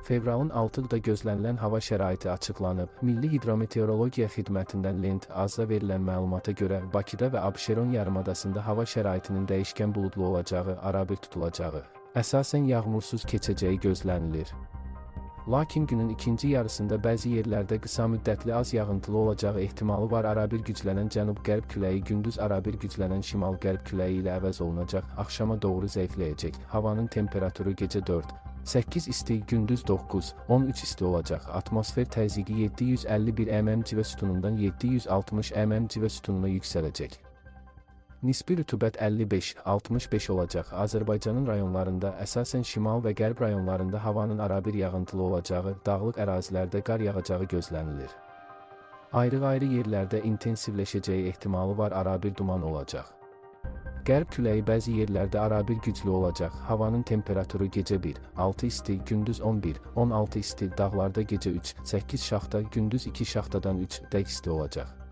Fevralın 6-da gözlənilən hava şəraiti açıqlanıb. Milli Hidrometeorologiya Xidmətindən Lent AZ-da verilən məlumata görə Bakıda və Abşeron yarımadasında hava şəraitinin dəyişkən buludlu olacağı, arabir tutulacağı, əsasən yağmursuz keçəcəyi gözlənilir. Lakin günün ikinci yarısında bəzi yerlərdə qısa müddətli az yağıntılı olacağı ehtimalı var. Arabir güclənən cənub-qərb küləyi gündüz arabir güclənən şimal-qərb küləyi ilə əvəz olunacaq, axşama doğru zəifləyəcək. Havanın temperaturu gecə 4-8 isti, gündüz 9-13 isti olacaq. Atmosfer təzyiqi 751 mm civə sütunundan 760 mm civə sütununa yüksələcək. Nisbi rütubət 55-65 olacaq. Azərbaycanın rayonlarında, əsasən şimal və qərb rayonlarında havanın arabir yağıntılı olacağı, dağlıq ərazilərdə qar yağacağı gözlənilir. Ayrı-ayrı yerlərdə intensivləşəcəyi ehtimalı var, arabir duman olacaq. Qərb küləyi bəzi yerlərdə arabir güclü olacaq. Havanın temperaturu gecə 1-6 isti, gündüz 11-16 isti, dağlarda gecə 3-8 şaxta, gündüz 2 şaxtadan 3 də isti olacaq.